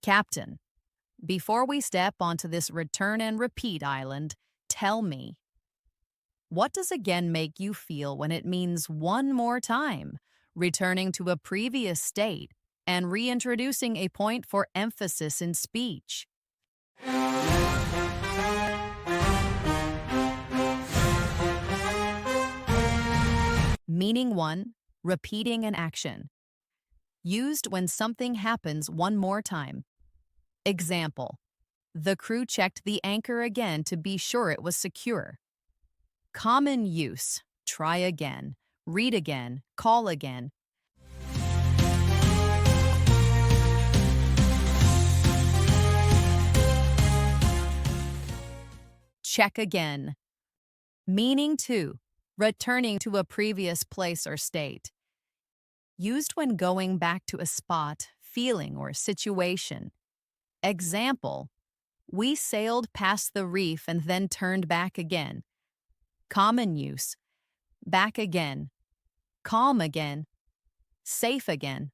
Captain, before we step onto this return and repeat island, tell me, what does again make you feel when it means one more time, returning to a previous state and reintroducing a point for emphasis in speech? Meaning 1, repeating an action. Used when something happens one more time. Example, the crew checked the anchor again to be sure it was secure. Common use, try again, read again, call again. Check again. Meaning 2, returning to a previous place or state. Used when going back to a spot, feeling, or situation. Example, we sailed past the reef and then turned back again. Common use, back again, calm again, safe again.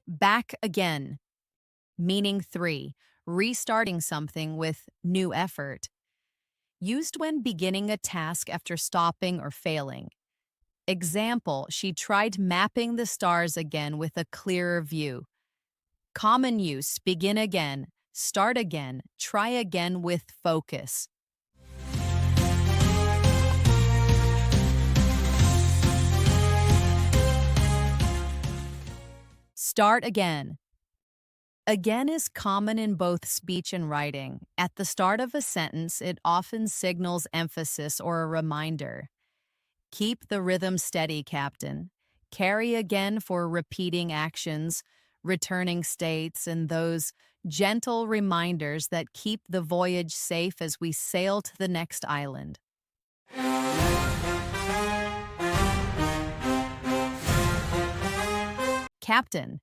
Back again. Meaning 3, restarting something with new effort. Used when beginning a task after stopping or failing. Example, she tried mapping the stars again with a clearer view. Common use, begin again, start again, try again with focus. Start again. Again is common in both speech and writing. At the start of a sentence, it often signals emphasis or a reminder. Keep the rhythm steady, Captain. Carry again for repeating actions, returning states, and those gentle reminders that keep the voyage safe as we sail to the next island. Captain,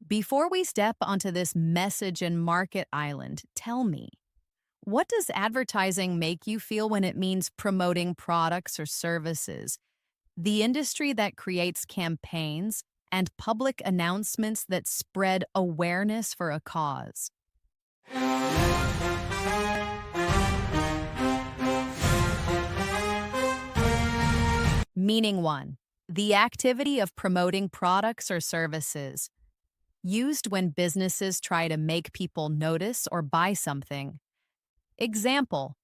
before we step onto this message and market island, tell me, what does advertising make you feel when it means promoting products or services? The industry that creates campaigns and public announcements that spread awareness for a cause. Meaning 1, the activity of promoting products or services. Used when businesses try to make people notice or buy something. Example,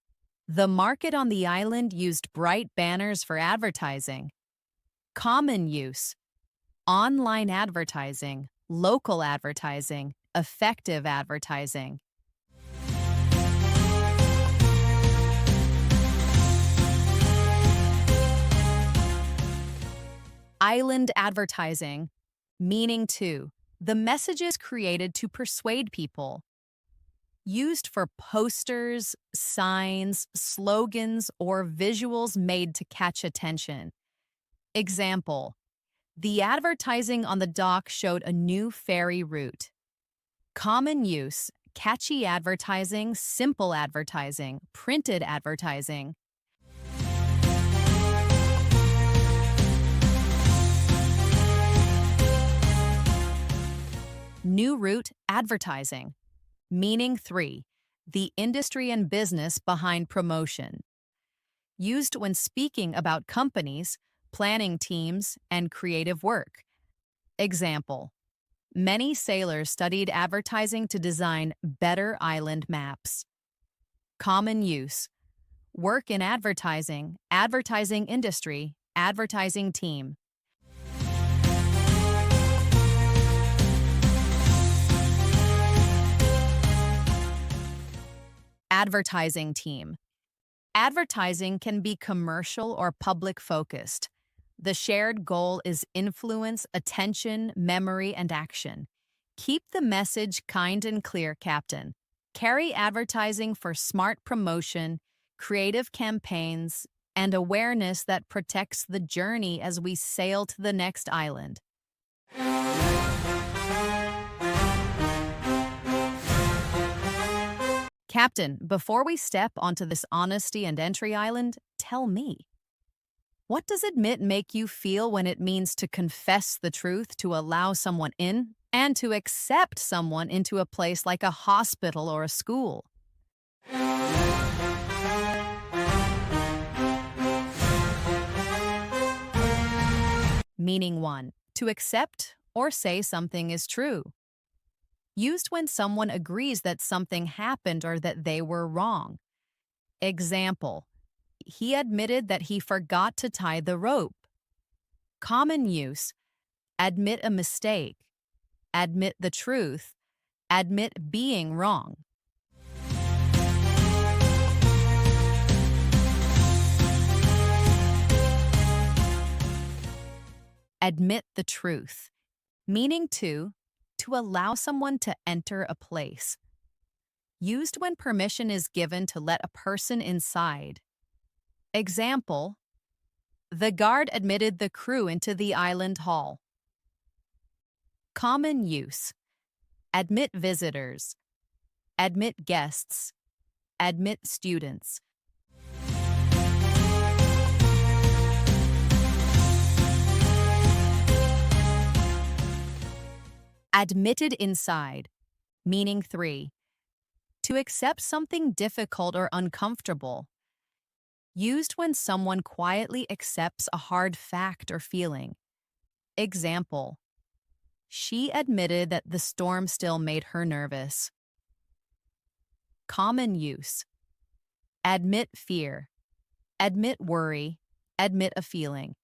the market on the island used bright banners for advertising. Common use, online advertising, local advertising, effective advertising. Island advertising, meaning 2, the messages created to persuade people. Used for posters, signs, slogans, or visuals made to catch attention. Example, the advertising on the dock showed a new ferry route. Common use, catchy advertising, simple advertising, printed advertising. New route advertising. Meaning 3, the industry and business behind promotion. Used when speaking about companies, planning teams, and creative work. Example, many sailors studied advertising to design better island maps. Common use, work in advertising, advertising industry, advertising team. Advertising team. Advertising can be commercial or public focused. The shared goal is influence, attention, memory, and action. Keep the message kind and clear, Captain. Carry advertising for smart promotion, creative campaigns, and awareness that protects the journey as we sail to the next island. Captain, before we step onto this honesty and entry island, tell me, What does admit make you feel when it means to confess the truth, to allow someone in, and to accept someone into a place like a hospital or a school? Meaning 1. To accept or say something is true. Used when someone agrees that something happened or that they were wrong. Example: he admitted that he forgot to tie the rope. Common use: admit a mistake, admit the truth, admit being wrong. Admit the truth. Meaning 2. To allow someone to enter a place. Used when permission is given to let a person inside. Example: the guard admitted the crew into the island hall. Common use: admit visitors, admit guests, admit students. Admitted inside. Meaning 3. To accept something difficult or uncomfortable. Used when someone quietly accepts a hard fact or feeling. Example: she admitted that the storm still made her nervous. Common use: admit fear, admit worry, admit a feeling.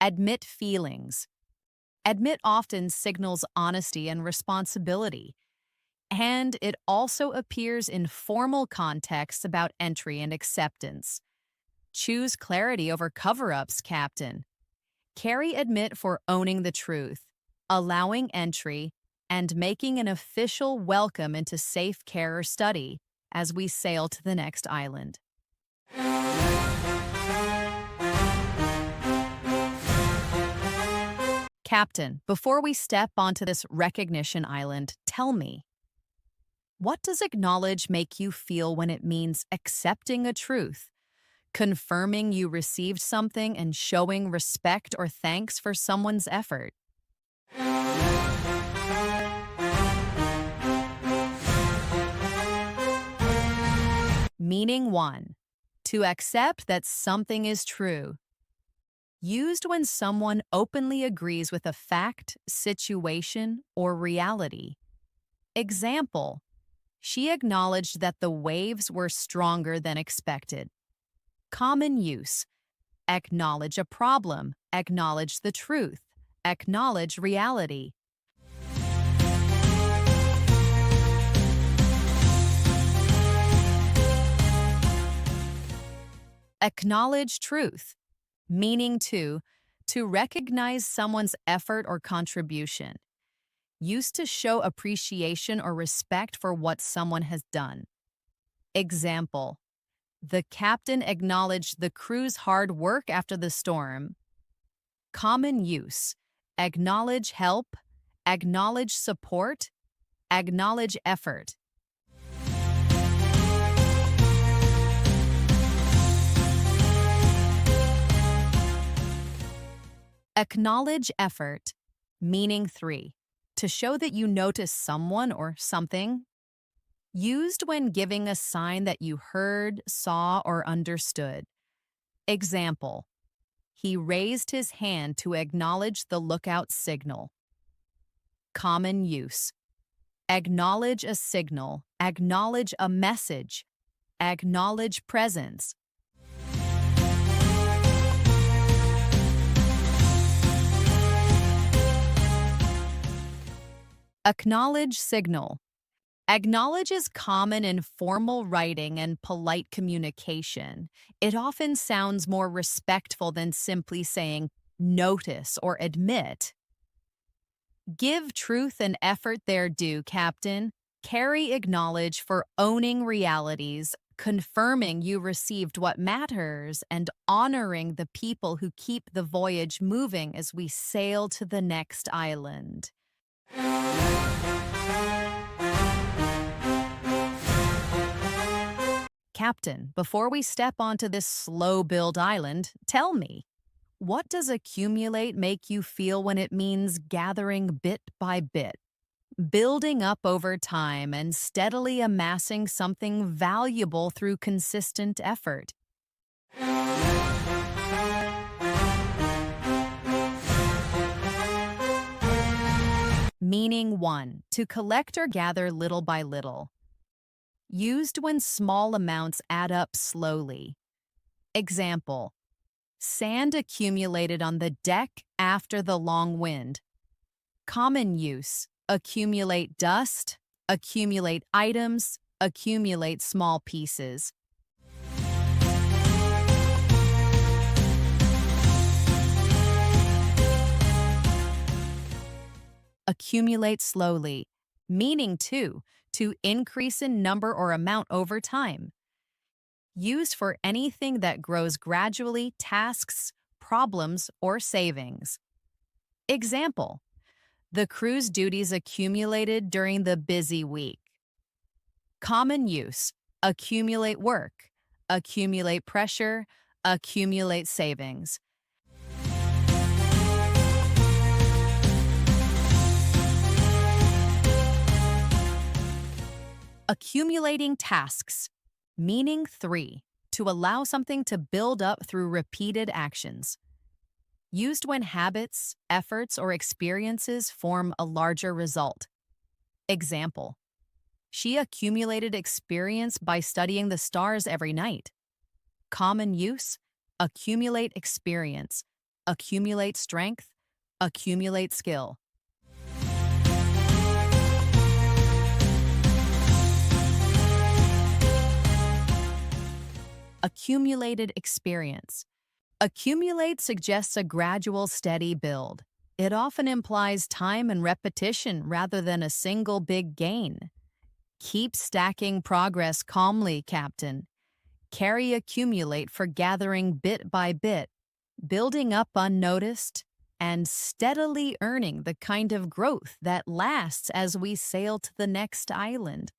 Admit feelings. Admit often signals honesty and responsibility, and it also appears in formal contexts about entry and acceptance. Choose clarity over cover-ups, Captain. Carry admit for owning the truth, allowing entry, and making an official welcome into safe care or study as we sail to the next island. Captain, before we step onto this recognition island, tell me, what does acknowledge make you feel when it means accepting a truth, confirming you received something, and showing respect or thanks for someone's effort? Meaning 1. To accept that something is true. Used when someone openly agrees with a fact, situation, or reality. Example: she acknowledged that the waves were stronger than expected. Common use: acknowledge a problem, acknowledge the truth, acknowledge reality. Acknowledge truth. Meaning 2. To recognize someone's effort or contribution. Used to show appreciation or respect for what someone has done. Example: the captain acknowledged the crew's hard work after the storm. Common use: acknowledge help, acknowledge support, acknowledge effort. Acknowledge effort. Meaning 3. To show that you notice someone or something. Used when giving a sign that you heard, saw, or understood. Example: he raised his hand to acknowledge the lookout signal. Common use: acknowledge a signal, acknowledge a message, acknowledge presence. Acknowledge signal. Acknowledge is common in formal writing and polite communication. It often sounds more respectful than simply saying notice or admit. Give truth and effort their due, Captain. Carry acknowledge for owning realities, confirming you received what matters, and honoring the people who keep the voyage moving as we sail to the next island. Captain, before we step onto this slow-build island, tell me, what does accumulate make you feel when it means gathering bit by bit, building up over time and steadily amassing something valuable through consistent effort? Meaning 1. To collect or gather little by little. Used when small amounts add up slowly. Example: sand accumulated on the deck after the long wind. Common use: accumulate dust, accumulate items, accumulate small pieces. Accumulate slowly, meaning 2. To increase in number or amount over time. Used for anything that grows gradually: tasks, problems, or savings. Example: the crew's duties accumulated during the busy week. Common use: accumulate work, accumulate pressure, accumulate savings. Accumulating tasks, meaning 3. To allow something to build up through repeated actions. Used when habits, efforts, or experiences form a larger result. Example: she accumulated experience by studying the stars every night. Common use: accumulate experience, accumulate strength, accumulate skill. Accumulated experience. Accumulate suggests a gradual, steady build. It often implies time and repetition rather than a single big gain. Keep stacking progress calmly, Captain. Carry accumulate for gathering bit by bit, building up unnoticed, and steadily earning the kind of growth that lasts as we sail to the next island.